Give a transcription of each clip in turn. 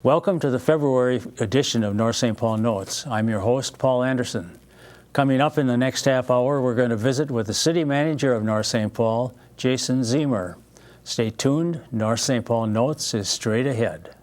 Welcome to the February edition of North St. Paul Notes. I'm your host, Paul Anderson. Coming up in the next half hour, we're going to visit with the City Manager of North St. Paul, Jason Ziemer. Stay tuned. North St. Paul Notes is straight ahead.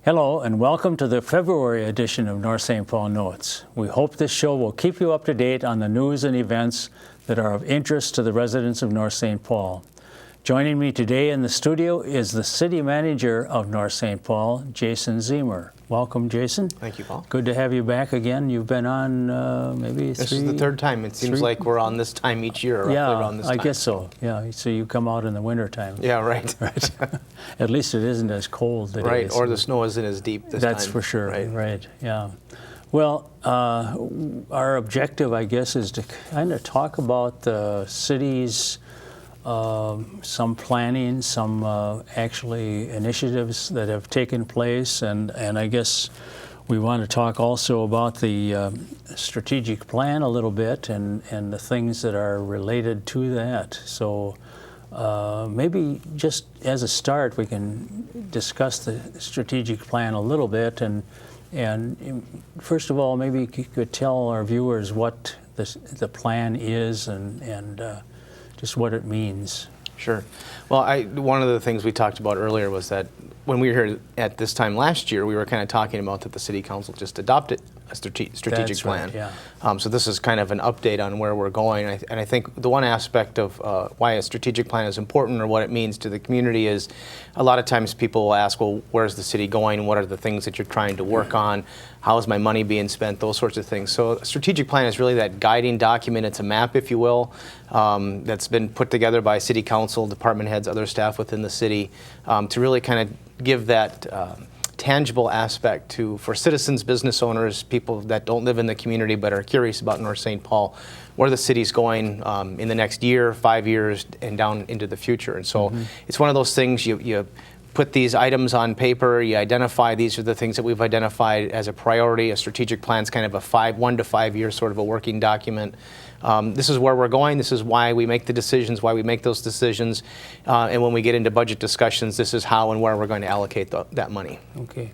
Hello and welcome to the February edition of North St. Paul Notes. We hope this show will keep you up to date on the news and events that are of interest to the residents of North St. Paul. Joining me today in the studio is the City Manager of North St. Paul, Jason Ziemer. Welcome, Jason. Thank you, Paul. Good to have you back again. You've been on This is the third time. It seems like we're on this time each year. Yeah, around this time. I guess so. Yeah, so you come out in the winter time. Yeah, right. Right. At least it isn't as cold today. Right, or the snow isn't as deep this time. That's for sure. Right. Yeah. Well, our objective, I guess, is to kind of talk about the city's some planning, some actually initiatives that have taken place, and I guess we want to talk also about the strategic plan a little bit and the things that are related to that. So maybe just as a start, we can discuss the strategic plan a little bit, and first of all, maybe you could tell our viewers what the plan is and just what it means. Sure. Well, one of the things we talked about earlier was that when we were here at this time last year, we were kind of talking about that the City Council just adopted a strategic plan. Right, yeah. So this is kind of an update on where we're going. And I think the one aspect of why a strategic plan is important or what it means to the community is a lot of times people will ask, well, where's the city going? What are the things that you're trying to work on? How is my money being spent? Those sorts of things. So a strategic plan is really that guiding document. It's a map, if you will, that's been put together by City Council, department heads, other staff within the city to really kind of give that tangible aspect for citizens, business owners, people that don't live in the community but are curious about North St. Paul, where the city's going in the next year, 5 years, and down into the future. And so it's one of those things you put these items on paper, you identify these are the things that we've identified as a priority. A strategic plan is kind of a 1 to 5 year sort of a working document. This is where we're going. This is why we make the decisions, why we make those decisions. And when we get into budget discussions, this is how and where we're going to allocate that money. Okay.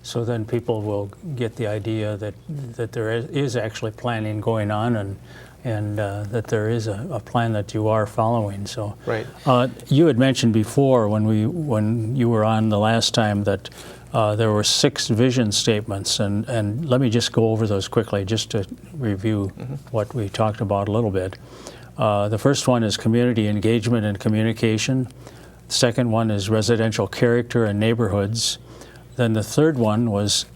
So then people will get the idea that there is actually planning going on and that there is a plan that you are following. So right. You had mentioned before when you were on the last time that there were 6 vision statements, and let me just go over those quickly just to review what we talked about a little bit. The first one is community engagement and communication. The second one is residential character and neighborhoods. Then the third one was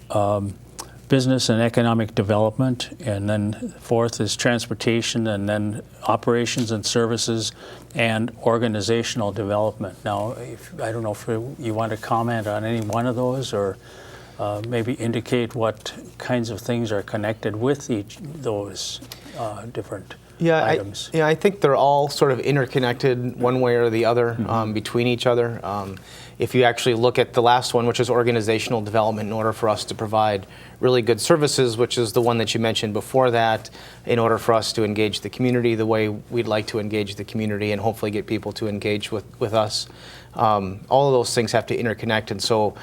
business and economic development, and then fourth is transportation, and then operations and services, and organizational development. Now, I don't know if you want to comment on any one of those, or maybe indicate what kinds of things are connected with those different items. I think they're all sort of interconnected one way or the other between each other. If you actually look at the last one, which is organizational development, in order for us to provide really good services, which is the one that you mentioned before that, in order for us to engage the community the way we'd like to engage the community and hopefully get people to engage with us, all of those things have to interconnect. And so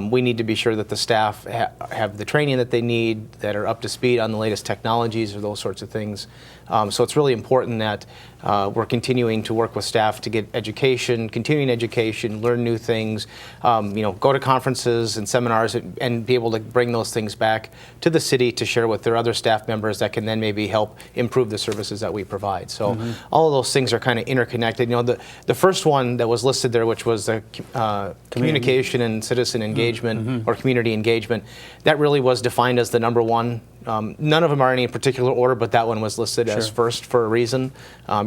we need to be sure that the staff have the training that they need, that are up to speed on the latest technologies or those sorts of things. So it's really important that we're continuing to work with staff to get education, continuing education, learn new things, go to conferences and seminars and be able to bring those things back to the city to share with their other staff members that can then maybe help improve the services that we provide. So all of those things are kind of interconnected. The first one that was listed there, which was the communication and citizen engagement or community engagement, that really was defined as the number one. None of them are in any particular order, but that one was listed as first for a reason,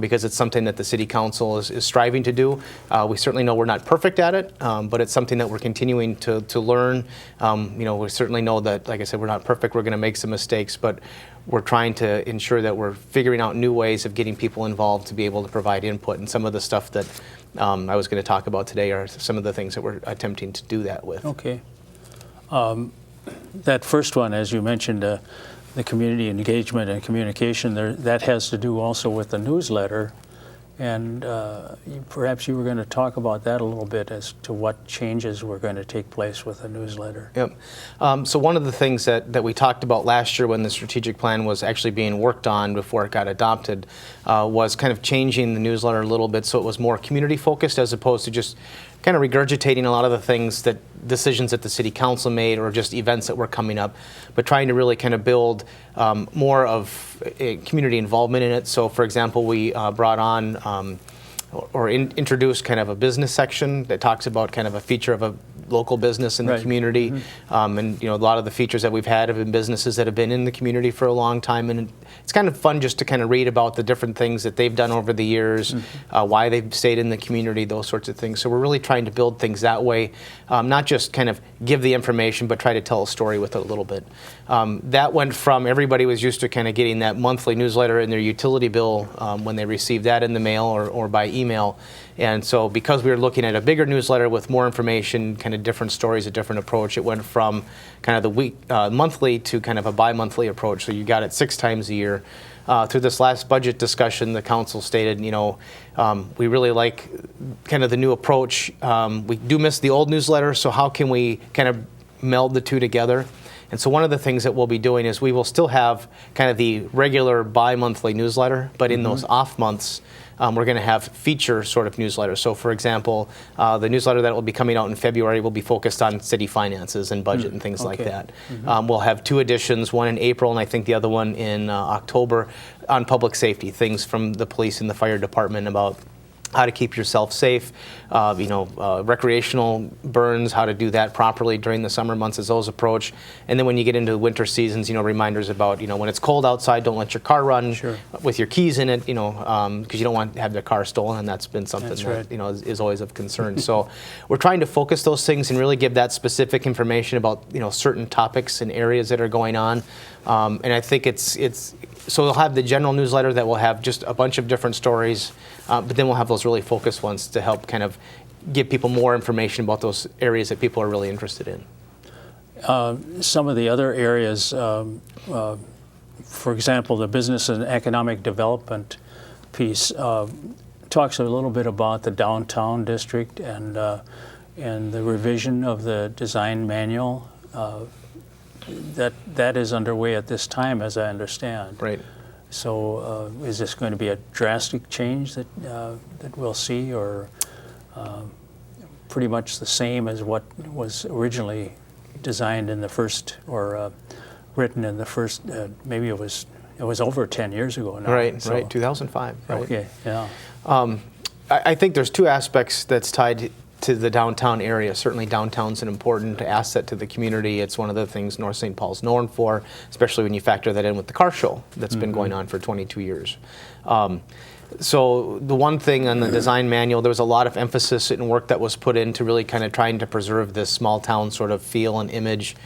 because it's something that the City Council is striving to do. We certainly know we're not perfect at it, but it's something that we're continuing to learn. We certainly know that, like I said, we're not perfect. We're going to make some mistakes, but we're trying to ensure that we're figuring out new ways of getting people involved to be able to provide input. And some of the stuff that I was going to talk about today are some of the things that we're attempting to do that with. Okay. That first one, as you mentioned, the community engagement and communication, that has to do also with the newsletter. And perhaps you were going to talk about that a little bit as to what changes were going to take place with the newsletter. Yep. So one of the things that we talked about last year when the strategic plan was actually being worked on before it got adopted was kind of changing the newsletter a little bit so it was more community focused as opposed to just kind of regurgitating a lot of the things that decisions that the City Council made or just events that were coming up, but trying to really kind of build more of a community involvement in it. So for example, we brought on introduced kind of a business section that talks about kind of a feature of a local business in the community. And a lot of the features that we've had have been businesses that have been in the community for a long time, and it's kind of fun just to kind of read about the different things that they've done over the years, why they've stayed in the community, those sorts of things. So we're really trying to build things that way, not just kind of give the information, but try to tell a story with it a little bit. That went from everybody was used to kind of getting that monthly newsletter in their utility bill when they received that in the mail or by email. And so because we were looking at a bigger newsletter with more information, kind of different stories, a different approach, it went from kind of the monthly to kind of a bi-monthly approach. So you got it 6 times a year. Through this last budget discussion, the council stated, we really like kind of the new approach. We do miss the old newsletter, so how can we kind of meld the two together? And so one of the things that we'll be doing is we will still have kind of the regular bi-monthly newsletter, but in those off months, we're going to have feature sort of newsletters. So for example, the newsletter that will be coming out in February will be focused on city finances and budget and things like that. We'll have 2 editions, one in April and I think the other one in October, on public safety, things from the police and the fire department about how to keep yourself safe, recreational burns, how to do that properly during the summer months as those approach. And then when you get into winter seasons, reminders about, when it's cold outside, don't let your car run with your keys in it, because you don't want to have the car stolen, and that's been something that, is always of concern. So we're trying to focus those things and really give that specific information about, certain topics and areas that are going on. And I think so we'll have the general newsletter that will have just a bunch of different stories, but then we'll have those really focused ones to help kind of give people more information about those areas that people are really interested in. Some of the other areas, for example, the business and economic development piece talks a little bit about the downtown district and the revision of the design manual. That is underway at this time, as I understand. Right. So is this going to be a drastic change that we'll see, or pretty much the same as what was originally designed in the first, or written in the first, maybe it was over 10 years ago now. Right, so, right, 2005. Right. Okay, yeah. I think there's 2 aspects that's tied to the downtown area. Certainly downtown's an important asset to the community. It's one of the things North St. Paul's known for, especially when you factor that in with the car show that's been going on for 22 years. So the one thing on the design manual, there was a lot of emphasis and work that was put into really kind of trying to preserve this small town sort of feel and image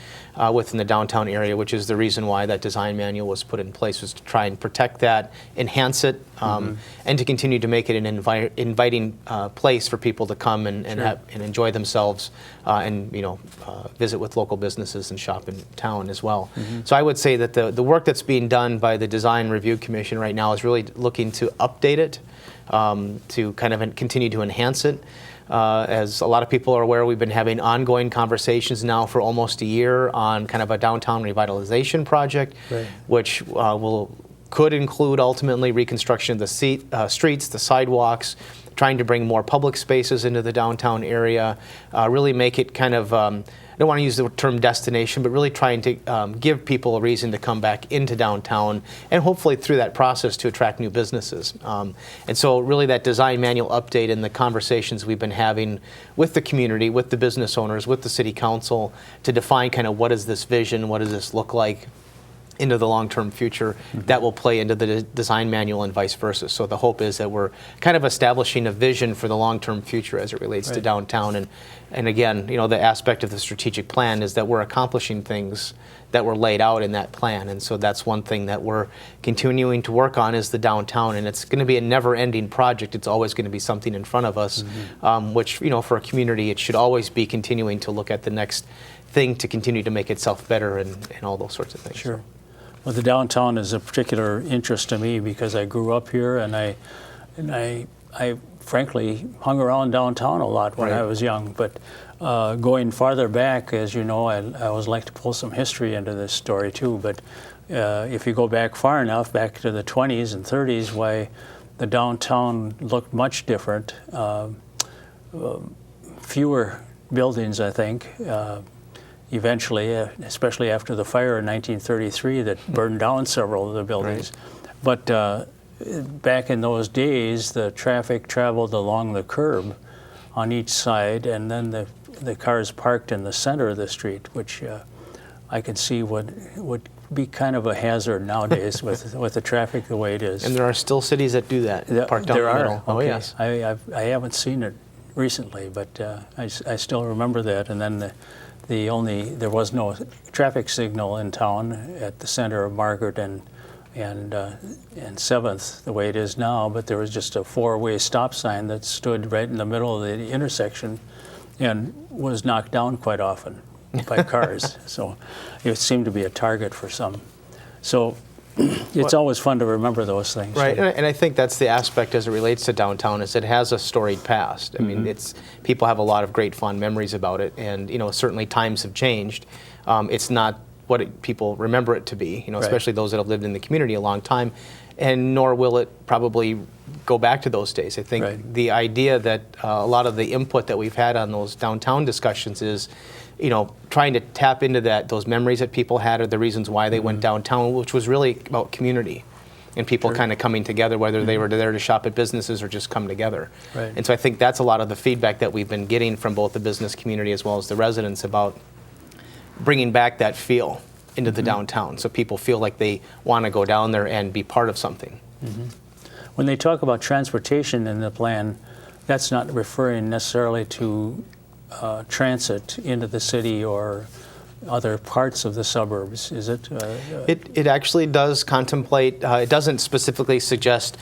within the downtown area, which is the reason why that design manual was put in place, was to try and protect that, enhance it, and to continue to make it an inviting place for people to come and enjoy themselves and visit with local businesses and shop in town as well. So I would say that the work that's being done by the Design Review Commission right now is really looking to update it, to kind of continue to enhance it. As a lot of people are aware, we've been having ongoing conversations now for almost a year on kind of a downtown revitalization project, Right. which could include ultimately reconstruction of the streets, the sidewalks, trying to bring more public spaces into the downtown area, really make it kind of, I don't want to use the term destination, but really trying to give people a reason to come back into downtown, and hopefully through that process to attract new businesses. And so really that design manual update and the conversations we've been having with the community, with the business owners, with the city council, to define kind of what is this vision, what does this look like into the long-term future, that will play into the design manual and vice versa. So the hope is that we're kind of establishing a vision for the long-term future as it relates to downtown. And again, the aspect of the strategic plan is that we're accomplishing things that were laid out in that plan. And so that's one thing that we're continuing to work on, is the downtown. And it's going to be a never-ending project. It's always going to be something in front of us, which, for a community, it should always be continuing to look at the next thing to continue to make itself better and all those sorts of things. Sure. Well, the downtown is a particular interest to me because I grew up here, and I frankly hung around downtown a lot when I was young. But going farther back, as you know, I always like to pull some history into this story too. But if you go back far enough, back to the 20s and 30s, why the downtown looked much different. Fewer buildings, I think. Eventually, especially after the fire in 1933 that burned down several of the buildings. Right. But back in those days, the traffic traveled along the curb on each side, and then the cars parked in the center of the street, which I could see would be kind of a hazard nowadays with the traffic the way it is. And there are still cities that do that, park down the middle. Oh, okay. Yes. I haven't seen it recently, but I still remember that. And then there was no traffic signal in town at the center of Margaret and 7th, the way it is now, but there was just a 4-way stop sign that stood right in the middle of the intersection and was knocked down quite often by cars. So it seemed to be a target for some. So it's always fun to remember those things. Right, and I think that's the aspect as it relates to downtown, is it has a storied past. I mean, people have a lot of great fond memories about it, and certainly times have changed. It's not what people remember it to be, especially those that have lived in the community a long time, and nor will it probably go back to those days. I think the idea that a lot of the input that we've had on those downtown discussions is trying to tap into those memories that people had, or the reasons why they went downtown, which was really about community and people kind of coming together, whether they were there to shop at businesses or just come together. Right. And so I think that's a lot of the feedback that we've been getting from both the business community as well as the residents about bringing back that feel into the downtown, so people feel like they want to go down there and be part of something. When they talk about transportation in the plan, that's not referring necessarily to transit into the city or other parts of the suburbs, is it? It actually does contemplate, it doesn't specifically suggest,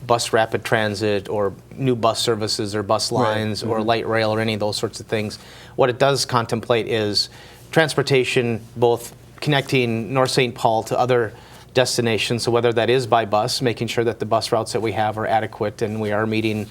bus rapid transit or new bus services or bus lines or light rail or any of those sorts of things. What it does contemplate is transportation, both connecting North St. Paul to other destinations, so whether that is by bus, making sure that the bus routes that we have are adequate, and we are meeting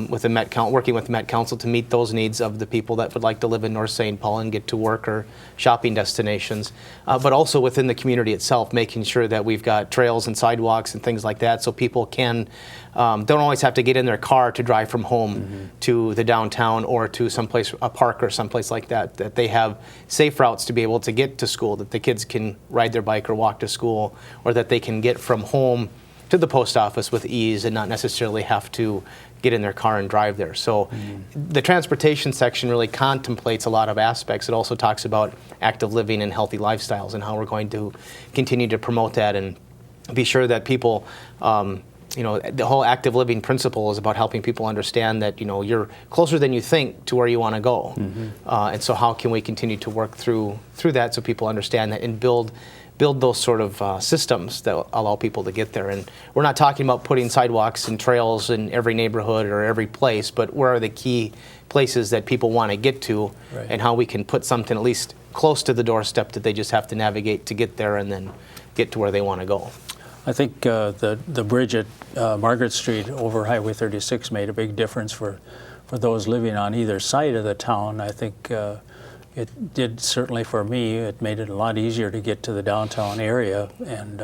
with the working with the Met Council to meet those needs of the people that would like to live in North St. Paul and get to work or shopping destinations, but also within the community itself, making sure that we've got trails and sidewalks and things like that, so people can don't always have to get in their car to drive from home to the downtown or to someplace, a park or someplace like that, that they have safe routes to be able to get to school, that the kids can ride their bike or walk to school, or that they can get from home to the post office with ease and not necessarily have to get in their car and drive there. So the transportation section really contemplates a lot of aspects. It also talks about active living and healthy lifestyles and how we're going to continue to promote that and be sure that people, the whole active living principle is about helping people understand that, you're closer than you think to where you want to go. And so how can we continue to work through that so people understand that and build those sort of systems that allow people to get there. And we're not talking about putting sidewalks and trails in every neighborhood or every place, but where are the key places that people want to get to, and how we can put something at least close to the doorstep that they just have to navigate to get there and then get to where they want to go. I think the bridge at Margaret Street over Highway 36 made a big difference for for those living on either side of the town, I think it did, certainly for me, it made it a lot easier to get to the downtown area. And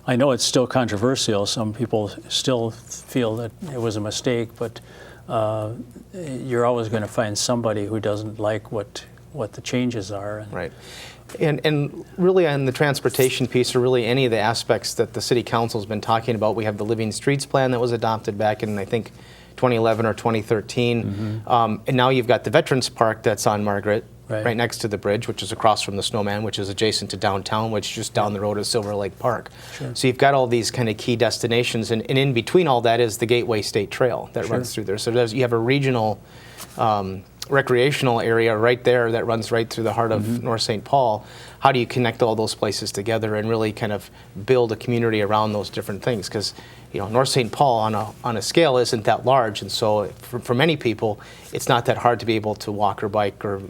I know it's still controversial. Some people still feel that it was a mistake, but you're always going to find somebody who doesn't like what the changes are. Right. And really on the transportation piece, or really any of the aspects that the City Council's been talking about, we have the Living Streets Plan that was adopted back in, I think, 2011 or 2013. And now you've got the Veterans Park that's on Margaret, right next to the bridge, which is across from the Snowman, which is adjacent to downtown, which is just down the road is Silver Lake Park. Sure. So you've got all these kind of key destinations, and in between all that is the Gateway State Trail that runs through there. So you have a regional recreational area right there that runs right through the heart of North St. Paul. How do you connect all those places together and really kind of build a community around those different things? Because North St. Paul on a scale isn't that large, and so for many people, it's not that hard to be able to walk or bike or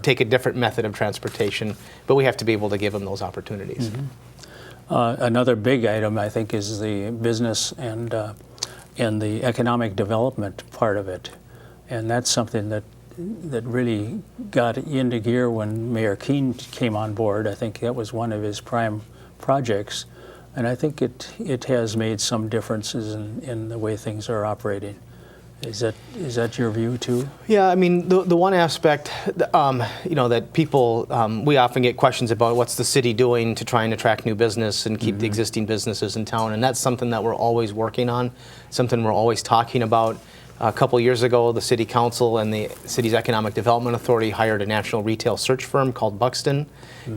take a different method of transportation, but we have to be able to give them those opportunities. Another big item, I think, is the business and the economic development part of it, and that's something that really got into gear when Mayor Keene came on board. I think that was one of his prime projects, and I think it has made some differences in the way things are operating. Is that your view too? Yeah, I mean, the one aspect, that people, we often get questions about what's the city doing to try and attract new business and keep the existing businesses in town, and that's something that we're always working on, something we're always talking about. A couple years ago, the City Council and the city's Economic Development Authority hired a national retail search firm called Buxton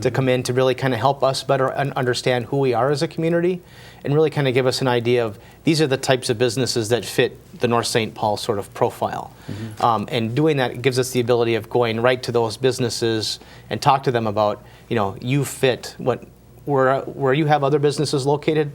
to come in to really kind of help us better understand who we are as a community and really kind of give us an idea of these are the types of businesses that fit the North St. Paul sort of profile. And doing that gives us the ability of going right to those businesses and talk to them about, you fit where you have other businesses located.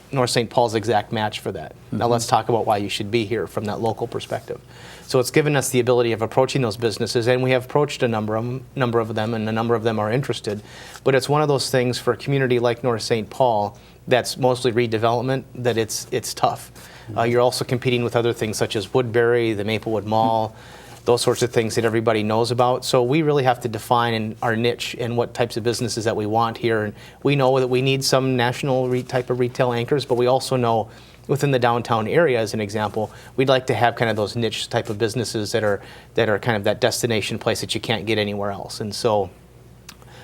North St. Paul's exact match for that. Now let's talk about why you should be here from that local perspective. So it's given us the ability of approaching those businesses, and we have approached a number of them, and a number of them are interested. But it's one of those things for a community like North St. Paul that's mostly redevelopment that it's tough. You're also competing with other things such as Woodbury, the Maplewood Mall, those sorts of things that everybody knows about. So we really have to define our niche and what types of businesses that we want here. And we know that we need some national type of retail anchors, but we also know within the downtown area, as an example, we'd like to have kind of those niche type of businesses that are kind of that destination place that you can't get anywhere else. And so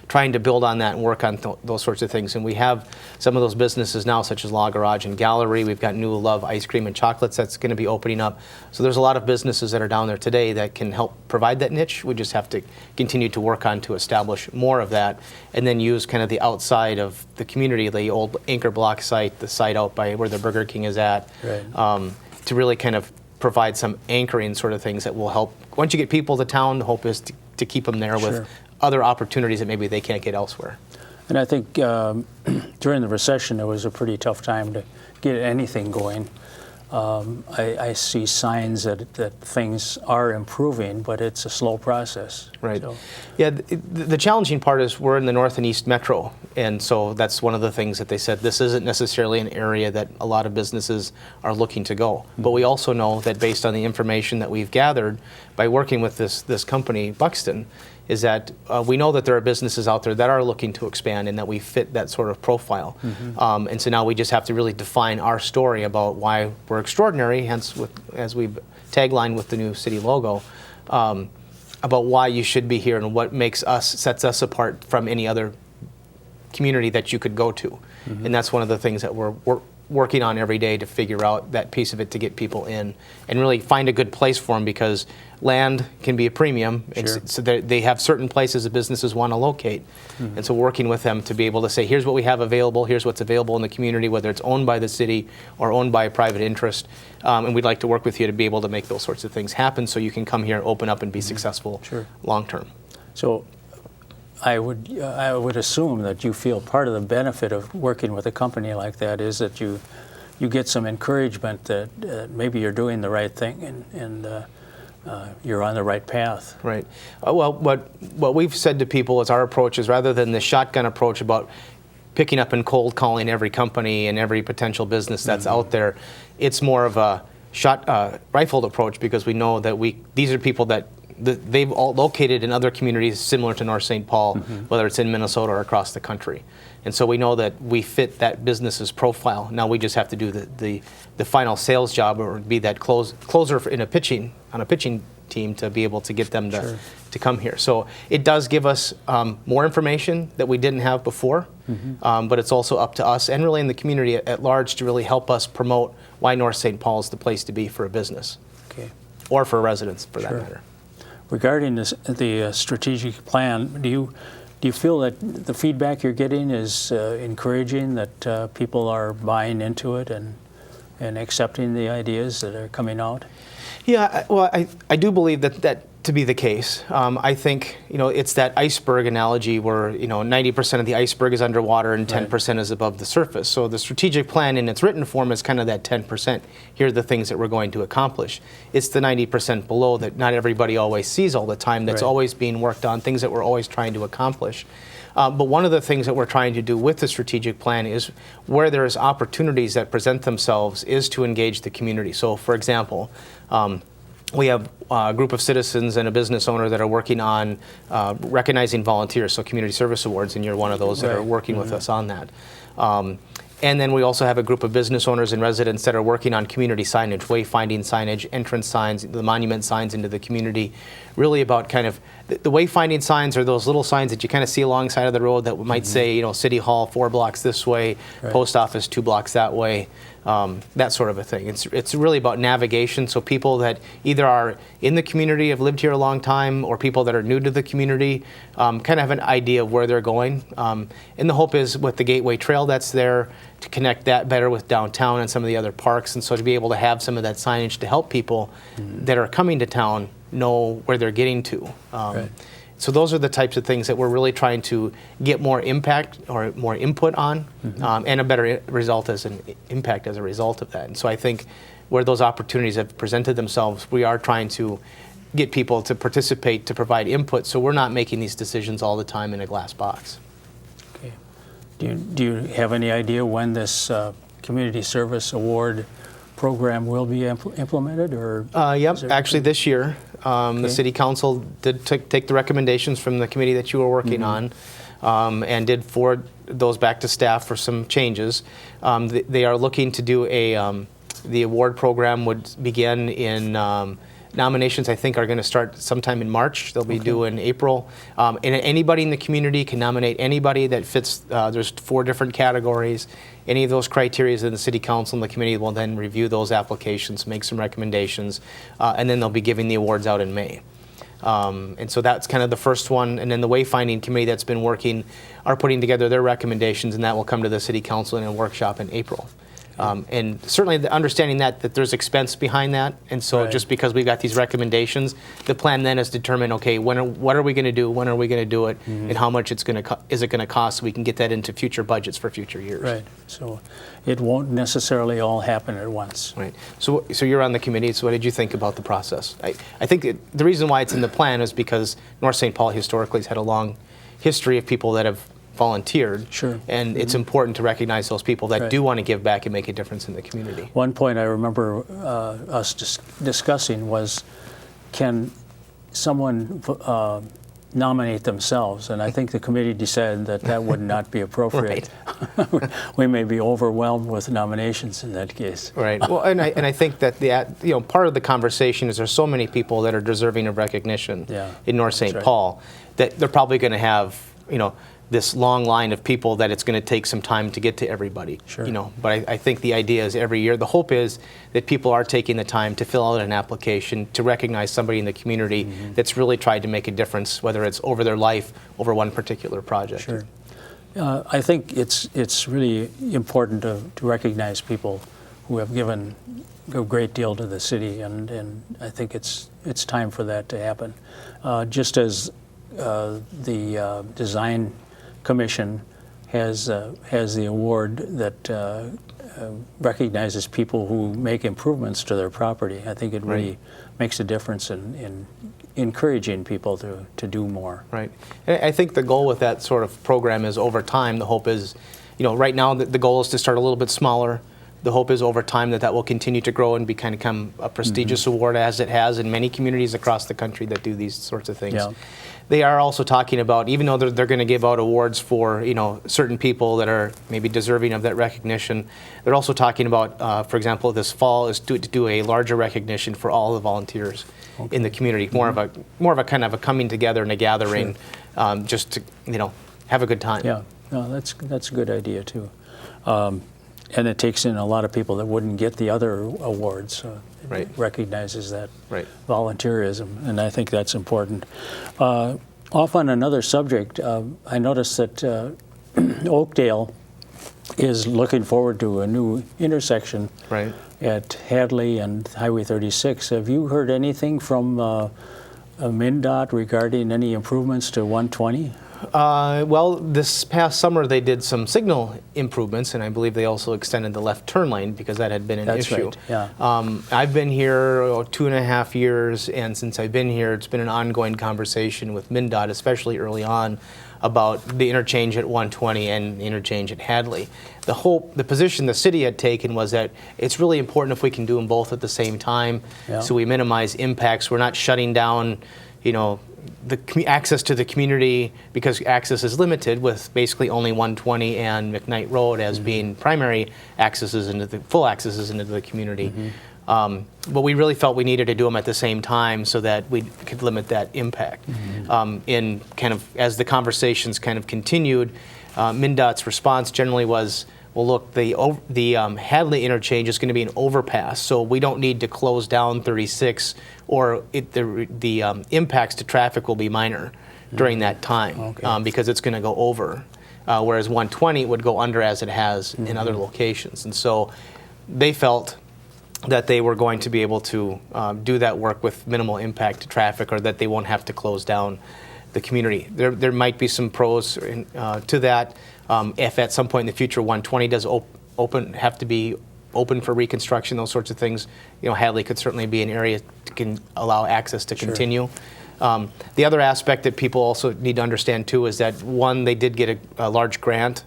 trying to build on that and work on those sorts of things. And we have some of those businesses now, such as Law Garage and Gallery. We've got New Love Ice Cream and Chocolates that's going to be opening up. So there's a lot of businesses that are down there today that can help provide that niche. We just have to continue to work on to establish more of that, and then use kind of the outside of the community, the old Anchor Block site, the site out by where the Burger King is at, to really kind of provide some anchoring sort of things that will help. Once you get people to town, the hope is to keep them there with other opportunities that maybe they can't get elsewhere. And I think during the recession, it was a pretty tough time to get anything going. I see signs that things are improving, but it's a slow process. Right. So. Yeah, the challenging part is we're in the North and East Metro, and so that's one of the things that they said, this isn't necessarily an area that a lot of businesses are looking to go. But we also know that based on the information that we've gathered by working with this company, Buxton, is that we know that there are businesses out there that are looking to expand and that we fit that sort of profile. And so now we just have to really define our story about why we're extraordinary, hence as we've taglined with the new city logo, about why you should be here and what sets us apart from any other community that you could go to. And that's one of the things that we're working on every day to figure out that piece of it to get people in and really find a good place for them, because land can be a premium. So they have certain places that businesses want to locate. And so working with them to be able to say, here's what we have available, here's what's available in the community, whether it's owned by the city or owned by a private interest. And we'd like to work with you to be able to make those sorts of things happen so you can come here, open up, and be successful long term. So I would assume that you feel part of the benefit of working with a company like that is that you get some encouragement that maybe you're doing the right thing and you're on the right path. Right. Well, what we've said to people is our approach is, rather than the shotgun approach about picking up and cold calling every company and every potential business that's out there, it's more of a, rifled approach, because we know that these are people that they've all located in other communities similar to North St. Paul, whether it's in Minnesota or across the country. And so we know that we fit that business's profile. Now we just have to do the final sales job, or be that closer on a pitching team to be able to get them to come here. So it does give us more information that we didn't have before, but it's also up to us and really in the community at large to really help us promote why North St. Paul is the place to be for a business, or for residents for that matter. Regarding the strategic plan, do you feel that the feedback you're getting is encouraging, that people are buying into it and accepting the ideas that are coming out? Yeah, well, I do believe that to be the case. I think, it's that iceberg analogy where, 90% of the iceberg is underwater and 10% is above the surface. So the strategic plan in its written form is kind of that 10%. Here are the things that we're going to accomplish. It's the 90% below that not everybody always sees all the time, that's always being worked on, things that we're always trying to accomplish. But one of the things that we're trying to do with the strategic plan is, where there's opportunities that present themselves, is to engage the community. So, for example, we have a group of citizens and a business owner that are working on recognizing volunteers, so community service awards, and you're one of those that are working with us on that. And then we also have a group of business owners and residents that are working on community signage, wayfinding signage, entrance signs, the monument signs into the community, really about kind of the wayfinding signs are those little signs that you kind of see alongside of the road that might say, City Hall 4 blocks this way, Post Office 2 blocks that way, that sort of a thing. It's really about navigation, so people that either are in the community, have lived here a long time, or people that are new to the community kind of have an idea of where they're going. And the hope is, with the Gateway Trail that's there, to connect that better with downtown and some of the other parks, and so to be able to have some of that signage to help people that are coming to town know where they're getting to. So those are the types of things that we're really trying to get more impact or more input on, and a better result as an impact as a result of that. And so I think where those opportunities have presented themselves, we are trying to get people to participate, to provide input, so we're not making these decisions all the time in a glass box. Okay. Do you have any idea when this Community Service Award program will be implemented, or? Yep, actually this year. The City Council did take the recommendations from the committee that you were working on, and did forward those back to staff for some changes. They are looking to do the award program would begin in, nominations I think are going to start sometime in March. They'll be due in April. And anybody in the community can nominate anybody that fits, there's 4 different categories. Any of those criteria, then the City Council and the committee will then review those applications, make some recommendations, and then they'll be giving the awards out in May. And so that's kind of the first one. And then the Wayfinding Committee that's been working are putting together their recommendations, and that will come to the City Council in a workshop in April. And certainly the understanding that there's expense behind that, and so just because we've got these recommendations, the plan then is determine, okay, what are we going to do, when are we going to do it, and how much is it going to cost, so we can get that into future budgets for future years. Right. So it won't necessarily all happen at once. Right. So you're on the committee. So what did you think about the process? I think the reason why it's in the plan is because North St. Paul historically has had a long history of people that have volunteered, and it's important to recognize those people that do want to give back and make a difference in the community. One point I remember us discussing was, can someone nominate themselves? And I think the committee decided that would not be appropriate. We may be overwhelmed with nominations in that case. Right. Well, and I think that part of the conversation is there's so many people that are deserving of recognition in North St. Paul that they're probably going to have this long line of people that it's going to take some time to get to everybody. But I think the idea is every year, the hope is that people are taking the time to fill out an application to recognize somebody in the community that's really tried to make a difference, whether it's over their life, over one particular project. I think it's really important to recognize people who have given a great deal to the city, and I think it's time for that to happen. Just as the Design Commission has the award that recognizes people who make improvements to their property. I think it really makes a difference in encouraging people to do more. Right. And I think the goal with that sort of program is over time, the hope is, right now the goal is to start a little bit smaller, The hope is over time that will continue to grow and become a prestigious award, as it has in many communities across the country that do these sorts of things. Yeah. They are also talking about, even though they're going to give out awards for certain people that are maybe deserving of that recognition, they're also talking about, for example, this fall is to do a larger recognition for all the volunteers in the community, more of a kind of a coming together and a gathering, just to have a good time. Yeah, no, that's a good idea too. And it takes in a lot of people that wouldn't get the other awards. Right. It recognizes that volunteerism, and I think that's important. Off on another subject, I noticed that Oakdale is looking forward to a new intersection at Hadley and Highway 36. Have you heard anything from MnDOT regarding any improvements to 120? Well, this past summer they did some signal improvements, and I believe they also extended the left turn lane because that had been an issue. That's right, yeah. I've been here 2.5 years, and since I've been here, it's been an ongoing conversation with MnDOT, especially early on, about the interchange at 120 and the interchange at Hadley. The position the city had taken was that it's really important if we can do them both at the same time, so we minimize impacts. We're not shutting down, the access to the community, because access is limited with basically only 120 and McKnight Road as being primary full accesses into the community. But we really felt we needed to do them at the same time so that we could limit that impact. In as the conversations continued, MnDOT's response generally was, well, look, the Hadley interchange is going to be an overpass, so we don't need to close down 36, or the impacts to traffic will be minor during that time, because it's going to go over. Whereas 120 would go under, as it has in other locations. And so they felt that they were going to be able to do that work with minimal impact to traffic, or that they won't have to close down the community. There might be some pros to that. If at some point in the future 120 does have to be open for reconstruction, those sorts of things, Hadley could certainly be an area that can allow access to continue. The other aspect that people also need to understand too is that, one, they did get a large grant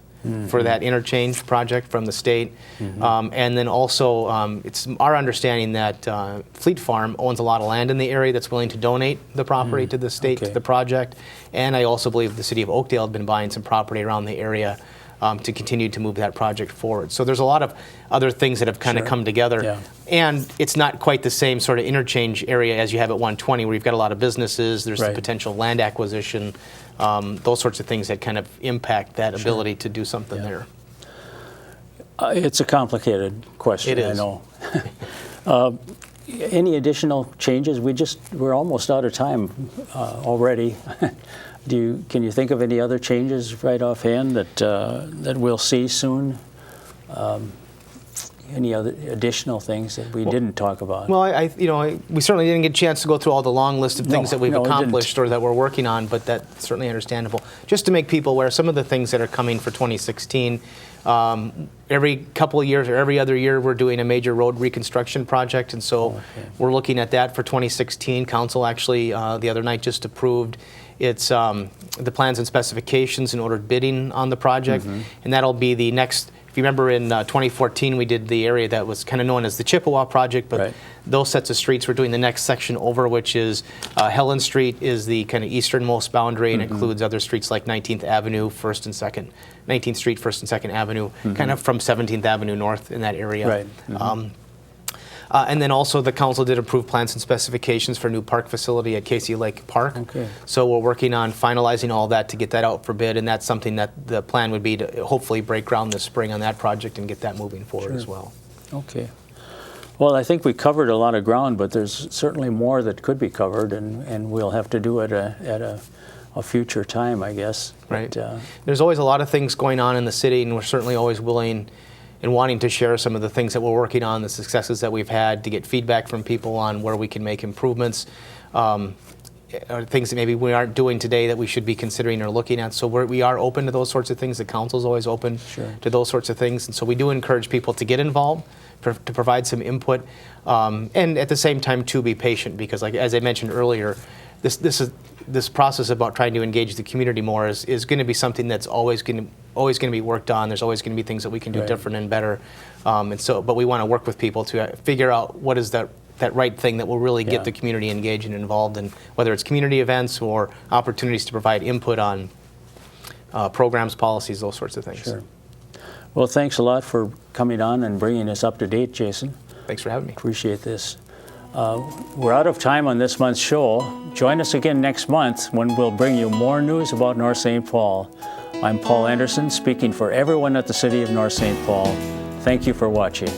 for that interchange project from the state. And then also, it's our understanding that Fleet Farm owns a lot of land in the area that's willing to donate the property to the state, to the project. And I also believe the city of Oakdale had been buying some property around the area to continue to move that project forward. So there's a lot of other things that have kind of come together. And it's not quite the same sort of interchange area as you have at 120, where you've got a lot of businesses, there's the potential land acquisition, those sorts of things that kind of impact that ability to do something there. It's a complicated question, I know. Any additional changes? We're almost out of time already. Can you think of any other changes right offhand that we'll see soon? Any other additional things that we didn't talk about? Well, we certainly didn't get a chance to go through all the long list of things that we've accomplished or that we're working on, but that's certainly understandable. Just to make people aware, some of the things that are coming for 2016, every couple of years or every other year we're doing a major road reconstruction project, and so we're looking at that for 2016. Council actually the other night just approved the plans and specifications and ordered bidding on the project, and that'll be the next. If you remember, in 2014 we did the area that was kind of known as the Chippewa project, but those sets of streets, we're doing the next section over, which is Helen Street is the kind of easternmost boundary, and includes other streets like 19th Avenue, 1st and 2nd, 19th Street, 1st and 2nd Avenue, kind of from 17th Avenue north in that area. And then also the council did approve plans and specifications for a new park facility at Casey Lake Park. So we're working on finalizing all that to get that out for bid, and that's something that the plan would be to hopefully break ground this spring on that project and get that moving forward as well. Okay. Well, I think we covered a lot of ground, but there's certainly more that could be covered, and we'll have to do it at a future time, I guess. But, there's always a lot of things going on in the city, and we're certainly always willing and wanting to share some of the things that we're working on, the successes that we've had, to get feedback from people on where we can make improvements, or things that maybe we aren't doing today that we should be considering or looking at. So we are open to those sorts of things. The council's always open to those sorts of things. And so we do encourage people to get involved, to provide some input, and at the same time to be patient, because as I mentioned earlier, this process about trying to engage the community more is going to be something that's always going to always going to be work done. There's always going to be things that we can do Right. different and better. But we want to work with people to figure out what is that right thing that will really Yeah. get the community engaged and involved in, whether it's community events or opportunities to provide input on programs, policies, those sorts of things. Sure. Well, thanks a lot for coming on and bringing us up to date, Jason. Thanks for having me. Appreciate this. We're out of time on this month's show. Join us again next month when we'll bring you more news about North St. Paul. I'm Paul Anderson, speaking for everyone at the City of North St. Paul. Thank you for watching.